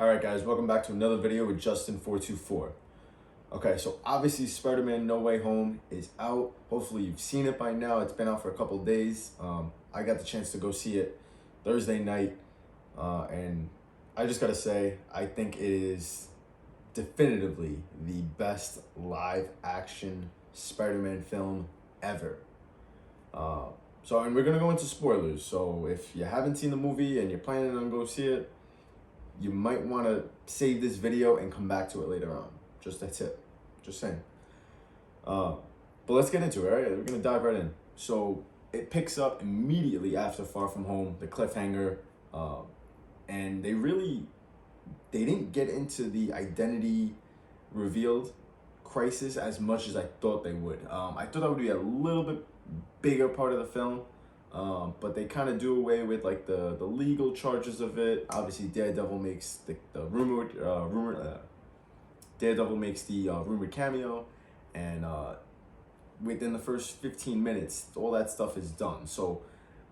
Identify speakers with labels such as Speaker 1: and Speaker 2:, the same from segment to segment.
Speaker 1: Alright guys, welcome back to another video with Justin424. Okay, so obviously Spider-Man No Way Home is out. Hopefully you've seen it by now. It's been out for a couple of days. I got the chance to go see it Thursday night. And I just gotta say, I think it is definitively the best live action Spider-Man film ever. And we're gonna go into spoilers. So if you haven't seen the movie and you're planning on go see it, you might want to save this video and come back to it later on. Just that's it. Just saying. But let's get into it, all right? We're going to dive right in. So it picks up immediately after Far From Home, the cliffhanger. And they didn't get into the identity revealed crisis as much as I thought they would. I thought that would be a little bit bigger part of the film. But they kind of do away with like the legal charges of it. Obviously, Daredevil makes Daredevil makes the rumored cameo, and within the first 15 minutes, all that stuff is done. So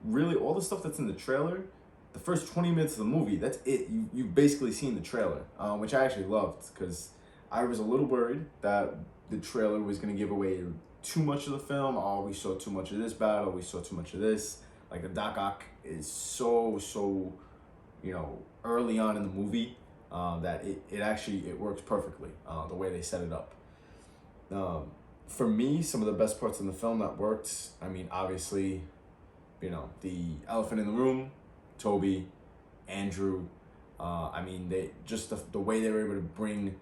Speaker 1: really, all the stuff that's in the trailer, the first 20 minutes of the movie, that's it. You've basically seen the trailer, which I actually loved because I was a little worried that the trailer was going to give away too much of the film. Oh, we saw too much of this battle, we saw too much of this. Like the Doc Ock is so early on in the movie that it works perfectly, the way they set it up. For me, some of the best parts in the film that worked, I mean, obviously, the elephant in the room, Toby, Andrew. I mean, the way they were able to bring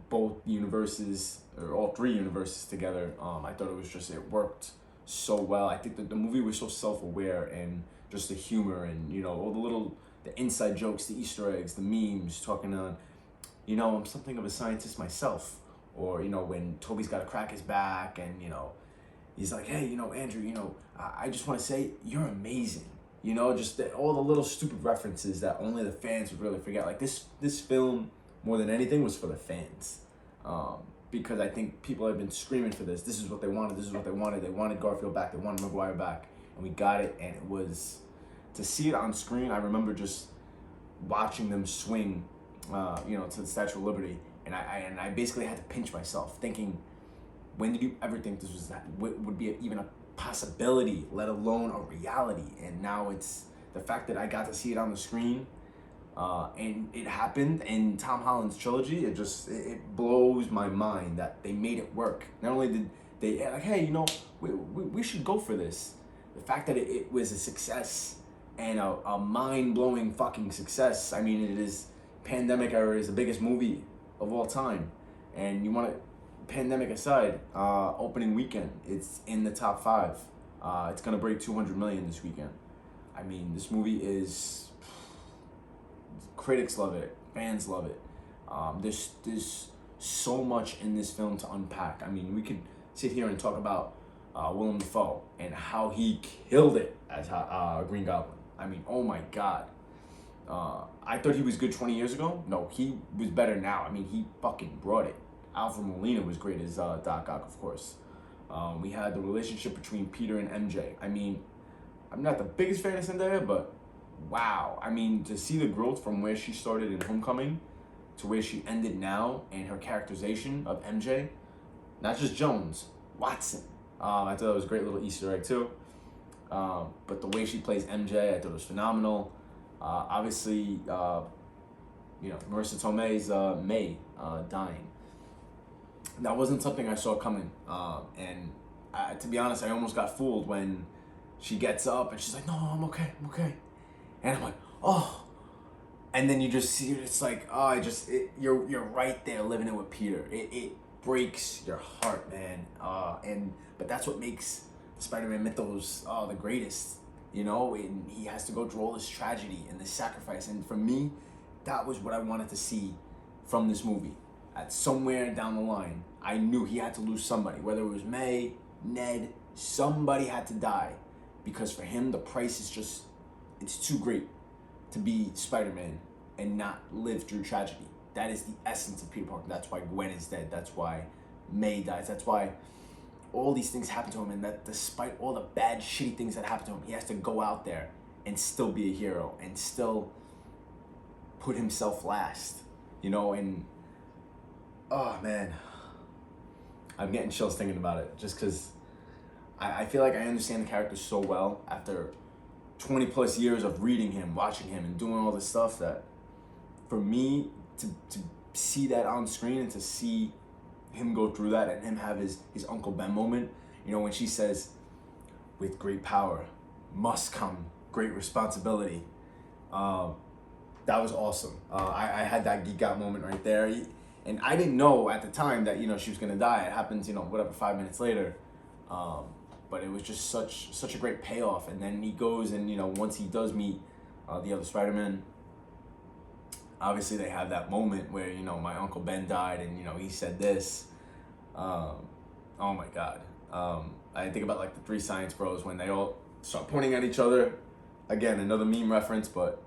Speaker 1: both universes, or all three universes together. I thought it worked so well. I think that the movie was so self-aware, and just the humor and all the inside jokes, the Easter eggs, the memes, talking on, I'm something of a scientist myself, or when Toby's got to crack his back, and he's like, hey, Andrew, I just want to say you're amazing. All the little stupid references that only the fans would really forget. Like this film, more than anything, was for the fans. Because I think people have been screaming for this. This is what they wanted. This is what they wanted. They wanted Garfield back. They wanted Maguire back. And we got it. And it was, to see it on screen, I remember just watching them swing, to the Statue of Liberty. And I basically had to pinch myself, thinking, when did you ever think this would be even a possibility, let alone a reality? And now it's the fact that I got to see it on the screen. And it happened in Tom Holland's trilogy. It blows my mind that they made it work. Not only did they like, hey, we should go for this. The fact that it was a success, and a mind-blowing fucking success. I mean, it is, pandemic era is the biggest movie of all time. And pandemic aside, opening weekend, it's in the top 5. It's gonna break 200 million this weekend. I mean, this movie is, critics love it, fans love it. There's so much in this film to unpack. I mean, we could sit here and talk about Willem Dafoe and how he killed it as Green Goblin. I mean, oh my God. I thought he was good 20 years ago. No, he was better now. I mean, he fucking brought it. Alfred Molina was great as Doc Ock, of course. We had the relationship between Peter and MJ. I mean, I'm not the biggest fan of Zendaya, but wow. I mean, to see the growth from where she started in Homecoming to where she ended now, and her characterization of MJ, not just Jones, Watson. I thought it was a great little Easter egg too. But the way she plays MJ, I thought it was phenomenal. Obviously, Marissa Tomei's May dying. That wasn't something I saw coming. And to be honest, I almost got fooled when she gets up and she's like, no, I'm okay. And I'm like, oh. And then you just see it, it's like, oh, you're right there living it with Peter. It breaks your heart, man. But that's what makes Spider-Man Mythos the greatest. And he has to go through all this tragedy and this sacrifice. And for me, that was what I wanted to see from this movie. At somewhere down the line, I knew he had to lose somebody. Whether it was May, Ned, somebody had to die. Because for him, the price is it's too great to be Spider-Man and not live through tragedy. That is the essence of Peter Parker. That's why Gwen is dead. That's why May dies. That's why all these things happen to him, and that despite all the bad, shitty things that happen to him, he has to go out there and still be a hero and still put himself last, you know, and oh man, I'm getting chills thinking about it just because I feel like I understand the character so well after 20 plus years of reading him, watching him, and doing all this stuff that for me to see that on screen and to see him go through that and him have his Uncle Ben moment, you know, when she says, with great power must come great responsibility. That was awesome. I had that geek out moment right there. And I didn't know at the time that, you know, she was going to die. It happens, you know, whatever, 5 minutes later. But it was just such a great payoff. And then he goes and, you know, once he does meet the other Spider-Man, obviously they have that moment where, you know, my Uncle Ben died and, you know, he said this. Oh my God. I think about like the three science bros when they all start pointing at each other. Again, another meme reference, but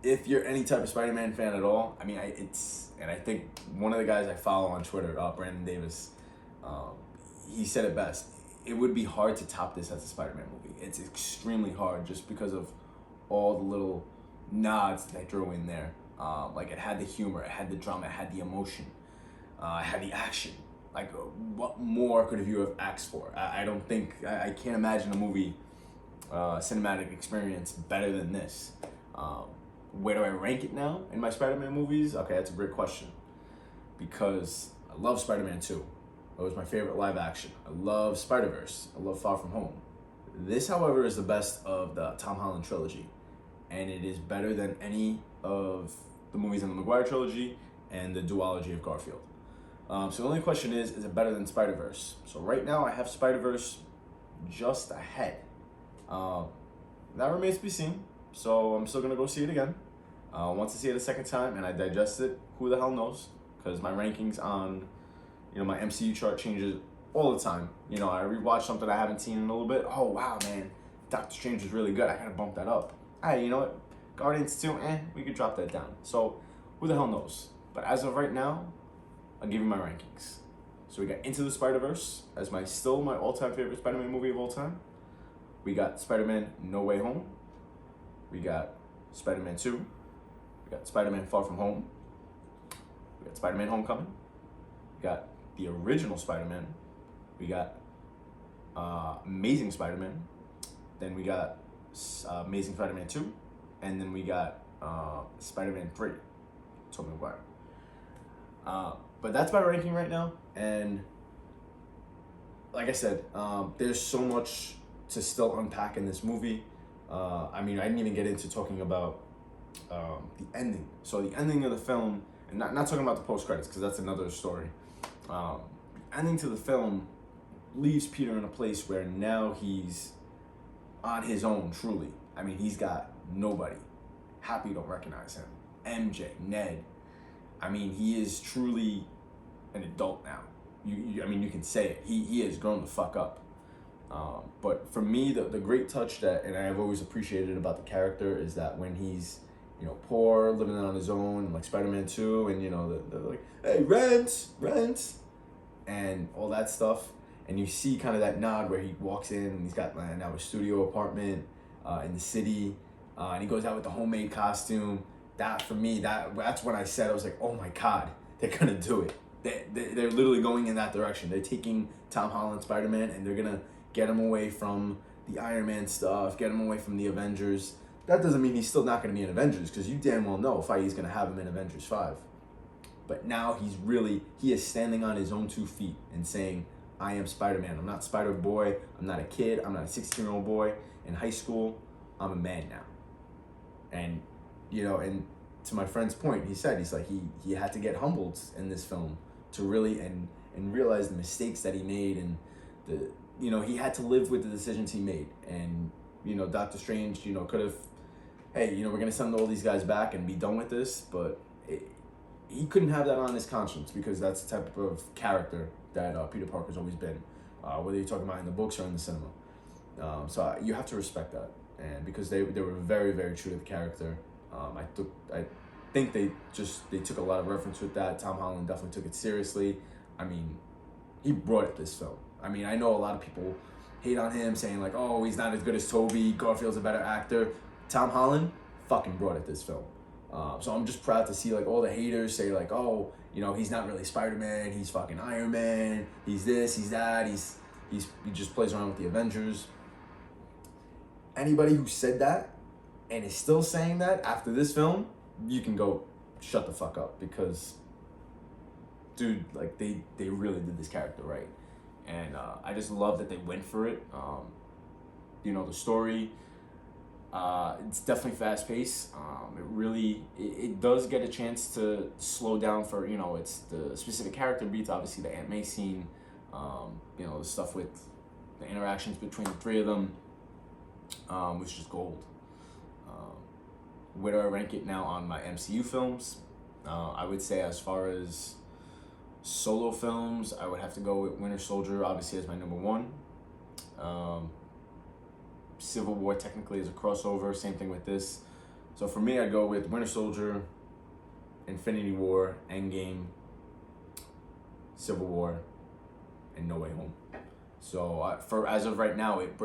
Speaker 1: if you're any type of Spider-Man fan at all, I mean, and I think one of the guys I follow on Twitter, Brandon Davis, he said it best. It would be hard to top this as a Spider-Man movie. It's extremely hard just because of all the little nods that they throw in there. Like it had the humor, it had the drama, it had the emotion, it had the action. Like what more could you have asked for? I don't think, I can't imagine a movie, cinematic experience better than this. Where do I rank it now in my Spider-Man movies? Okay, that's a great question. Because I love Spider-Man 2. It was my favorite live action. I love Spider-Verse. I love Far From Home. This, however, is the best of the Tom Holland trilogy. And it is better than any of the movies in the Maguire trilogy and the duology of Garfield. So the only question is it better than Spider-Verse? So right now I have Spider-Verse just ahead. That remains to be seen. So I'm still gonna go see it again. Once I see it a second time and I digest it, who the hell knows? Because my rankings on, you know, my MCU chart changes all the time. You know, I rewatch something I haven't seen in a little bit. Oh wow, man, Doctor Strange is really good. I gotta bump that up. Hey, you know what? Guardians 2, we could drop that down. So who the hell knows? But as of right now, I'll give you my rankings. So we got Into the Spider-Verse as still my all-time favorite Spider-Man movie of all time. We got Spider-Man No Way Home. We got Spider-Man 2. We got Spider-Man Far From Home. We got Spider-Man Homecoming. We got the original Spider-Man. We got Amazing Spider-Man. Then we got Amazing Spider-Man 2. And then we got Spider-Man 3. Tobey Maguire. But that's my ranking right now. And like I said, there's so much to still unpack in this movie. I mean, I didn't even get into talking about the ending. So the ending of the film, and not talking about the post-credits, because that's another story. The ending to the film leaves Peter in a place where now he's on his own, truly. I mean, he's got nobody. Happy don't recognize him. MJ, Ned. I mean, he is truly an adult now. I mean, you can say it. He has grown the fuck up. But for me, the great touch that, and I've always appreciated about the character, is that when he's, you know, poor, living on his own, like Spider-Man 2, and, you know, they're like, hey, rent, and all that stuff. And you see kind of that nod where he walks in, and he's got now a studio apartment in the city, and he goes out with the homemade costume. That, for me, that's when I said, I was like, oh my God, they're gonna do it. They're literally going in that direction. They're taking Tom Holland Spider-Man, and they're gonna get him away from the Iron Man stuff, get him away from the Avengers. That doesn't mean he's still not gonna be in Avengers, because you damn well know Feige's gonna have him in Avengers 5. But now he is standing on his own 2 feet and saying, I am Spider-Man. I'm not Spider-Boy. I'm not a kid. I'm not a 16-year-old boy in high school. I'm a man now. And, you know, and to my friend's point, he's like, he had to get humbled in this film to really, and realize the mistakes that he made, and you know, he had to live with the decisions he made. And, you know, Doctor Strange, you know, could have, hey, you know, we're going to send all these guys back and be done with this, but he couldn't have that on his conscience, because that's the type of character that Peter Parker's always been, whether you're talking about in the books or in the cinema. So you have to respect that, and because they were very, very true to the character. I think they took a lot of reference with that. Tom Holland definitely took it seriously. I mean, he brought it this film. I mean, I know a lot of people hate on him, saying like, oh, he's not as good as Tobey, Garfield's a better actor. Tom Holland fucking brought it this film. So I'm just proud to see like all the haters say like, oh, you know, he's not really Spider-Man, he's fucking Iron Man, he's this, he's that, he just plays around with the Avengers. Anybody who said that and is still saying that after this film, you can go shut the fuck up, because dude, like they really did this character right. And I just love that they went for it. You know, the story, it's definitely fast paced. It does get a chance to slow down for, you know, it's the specific character beats, obviously the Aunt May scene, you know, the stuff with the interactions between the three of them, was just gold. Where do I rank it now on my MCU films? I would say as far as solo films, I would have to go with Winter Soldier, obviously, as my number one. Civil War technically is a crossover, same thing with this. So for me, I'd go with Winter Soldier, Infinity War, Endgame, Civil War, and No Way Home. So for as of right now, it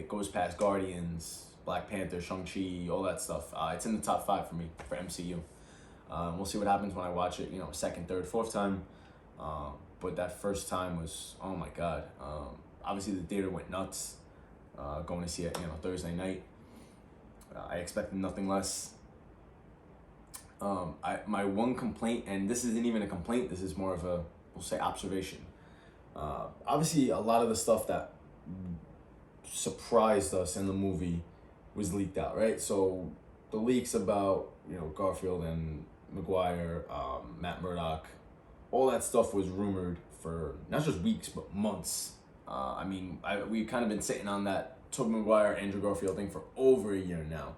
Speaker 1: goes past Guardians, Black Panther, Shang-Chi, all that stuff. It's in the top 5 for me, for MCU. We'll see what happens when I watch it, you know, second, third, fourth time. But that first time was, oh my God. Obviously the theater went nuts, going to see it, you know, Thursday night. I expected nothing less. My one complaint, and this isn't even a complaint, this is more of a, we'll say, observation. Obviously a lot of the stuff that surprised us in the movie was leaked out, right? So the leaks about, you know, Garfield and Maguire, Matt Murdock, all that stuff was rumored for not just weeks but months. We've kind of been sitting on that Tobey Maguire, Andrew Garfield thing for over a year now.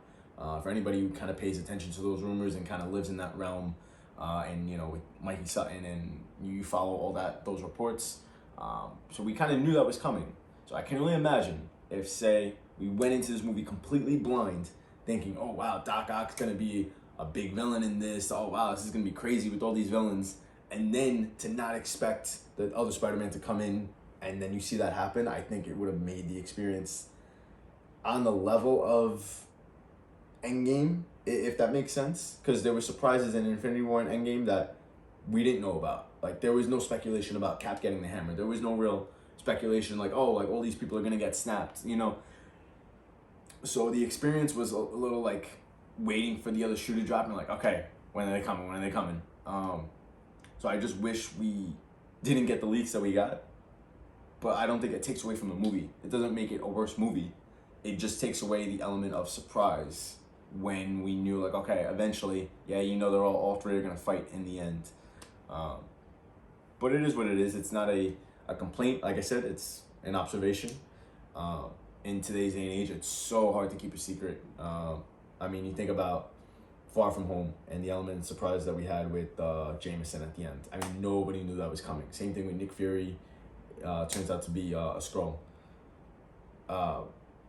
Speaker 1: For anybody who kind of pays attention to those rumors and kind of lives in that realm, and you know, with Mikey Sutton, and you follow all those reports, so we kind of knew that was coming. So I can only imagine if, say, we went into this movie completely blind, thinking, oh wow, Doc Ock's gonna be a big villain in this, oh wow, this is gonna be crazy with all these villains, and then to not expect the other Spider-Man to come in, and then you see that happen, I think it would have made the experience on the level of Endgame, if that makes sense, because there were surprises in Infinity War and Endgame that we didn't know about. Like, there was no speculation about Cap getting the hammer. There was no real speculation like, oh, like all these people are gonna get snapped, you know. So the experience was a little like waiting for the other shoe to drop and like, okay, when are they coming? When are they coming? So I just wish we didn't get the leaks that we got, but I don't think it takes away from the movie. It doesn't make it a worse movie. It just takes away the element of surprise when we knew like, okay, eventually, yeah, you know, they're all three are gonna fight in the end. But it is what it is. It's not a complaint. Like I said, it's an observation. In today's day and age, it's so hard to keep a secret. You think about Far From Home and the element of surprise that we had with Jameson at the end. I mean, nobody knew that was coming. Same thing with Nick Fury. Turns out to be a Skrull.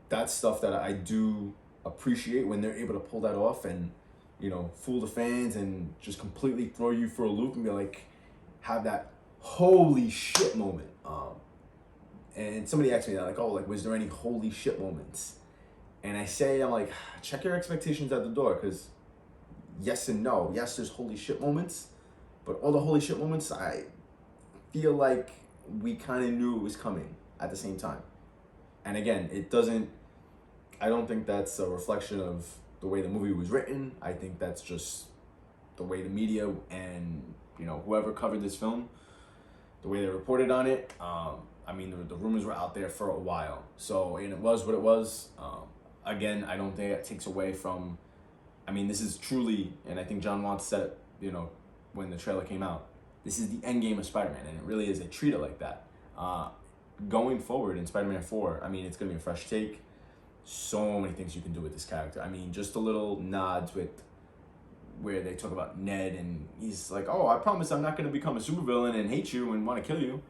Speaker 1: That's stuff that I do appreciate when they're able to pull that off and, you know, fool the fans and just completely throw you for a loop and be like, have that holy shit moment. And somebody asked me that, like, oh, like, was there any holy shit moments? And I'm like, check your expectations at the door, because yes and no. Yes, there's holy shit moments, but all the holy shit moments, I feel like we kind of knew it was coming at the same time. And again, I don't think that's a reflection of the way the movie was written. I think that's just the way the media and, you know, whoever covered this film, the way they reported on it. The rumors were out there for a while. So, and it was what it was. Again, I don't think it takes away from, this is truly, and I think John Watts said it, you know, when the trailer came out, this is the end game of Spider-Man, and it really is. They treat it like that. Going forward in Spider-Man 4, it's going to be a fresh take. So many things you can do with this character. Just a little nods with where they talk about Ned, and he's like, oh, I promise I'm not going to become a supervillain and hate you and want to kill you.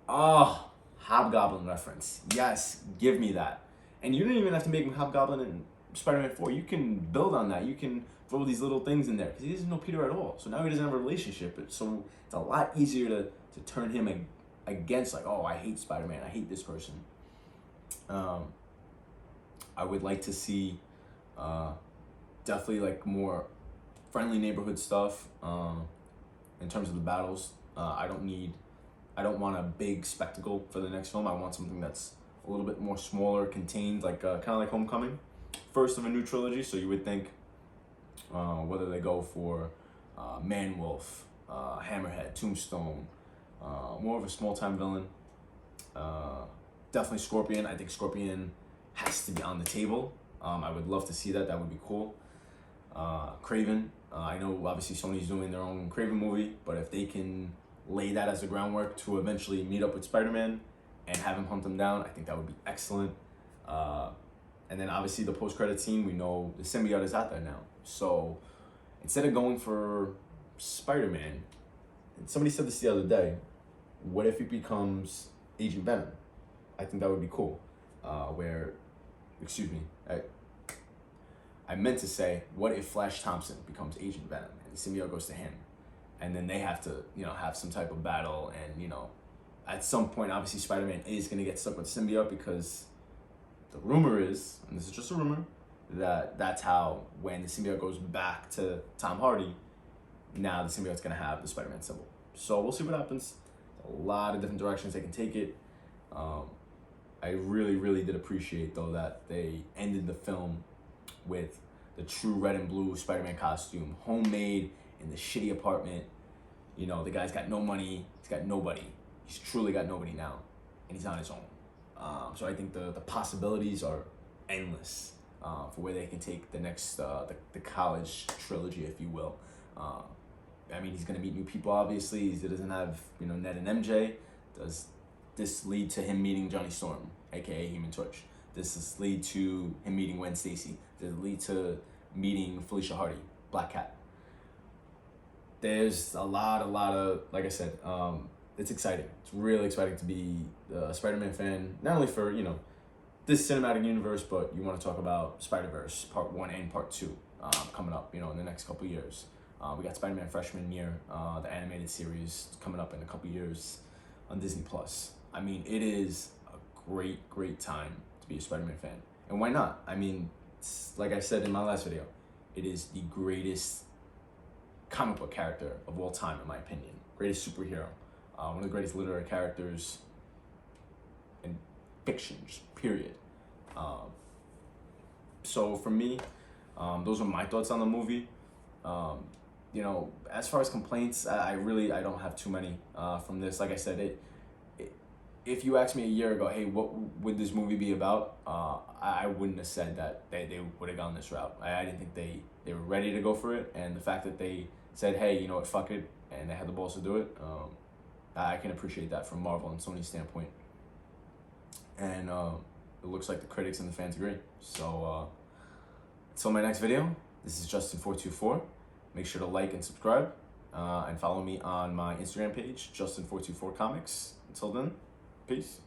Speaker 1: Oh, Hobgoblin reference. Yes, give me that. And you don't even have to make him Hobgoblin in Spider-Man 4. You can build on that. You can throw these little things in there, because he doesn't know Peter at all. So now he doesn't have a relationship. So it's a lot easier to turn him against, like, oh, I hate Spider-Man. I hate this person. I would like to see definitely like more friendly neighborhood stuff. In terms of the battles, I don't want a big spectacle for the next film. I want something that's a little bit more smaller, contained, like kind of like Homecoming, first of a new trilogy. So you would think whether they go for Man-Wolf, Hammerhead, Tombstone, more of a small-time villain. Definitely Scorpion. I think Scorpion has to be on the table. I would love to see that. That would be cool. Craven. I know obviously Sony's doing their own Craven movie, but if they can lay that as the groundwork to eventually meet up with Spider-Man and have him hunt him down, I think that would be excellent. And then obviously the post-credit scene, we know the symbiote is out there now. So instead of going for Spider-Man, and somebody said this the other day, what if he becomes Agent Venom? I think that would be cool. I meant to say, what if Flash Thompson becomes Agent Venom and the symbiote goes to him? And then they have to, have some type of battle. And, at some point, obviously Spider-Man is going to get stuck with symbiote because the rumor is, and this is just a rumor, that that's how when the symbiote goes back to Tom Hardy, now the symbiote's going to have the Spider-Man symbol. So we'll see what happens. A lot of different directions they can take it. I really, really did appreciate, though, that they ended the film with the true red and blue Spider-Man costume, homemade in the shitty apartment. The guy's got no money. He's got nobody. He's truly got nobody now, and he's on his own. So I think the possibilities are endless for where they can take the next the college trilogy, if you will. He's gonna meet new people. Obviously, he doesn't have Ned and MJ. Does this lead to him meeting Johnny Storm, aka Human Torch? Does lead to him meeting Gwen Stacy? Does it lead to meeting Felicia Hardy, Black Cat? There's a lot of, like I said, it's exciting. It's really exciting to be a Spider-Man fan, not only for, this cinematic universe, but you want to talk about Spider-Verse Part 1 and Part 2 coming up, in the next couple years. We got Spider-Man Freshman Year, the animated series coming up in a couple years on Disney+. It is a great, great time to be a Spider-Man fan. And why not? Like I said in my last video, it is the greatest comic book character of all time, in my opinion. Greatest superhero. One of the greatest literary characters in fiction, period. So for me, those are my thoughts on the movie. As far as complaints, I don't have too many from this. Like I said, if you asked me a year ago, hey, what would this movie be about? I wouldn't have said that they would have gone this route. I didn't think they were ready to go for it. And the fact that they said, hey, you know what, fuck it, and they had the balls to do it, I can appreciate that from Marvel and Sony's standpoint. And it looks like the critics and the fans agree. So until my next video, this is Justin424. Make sure to like and subscribe, and follow me on my Instagram page, Justin424 Comics. Until then, peace.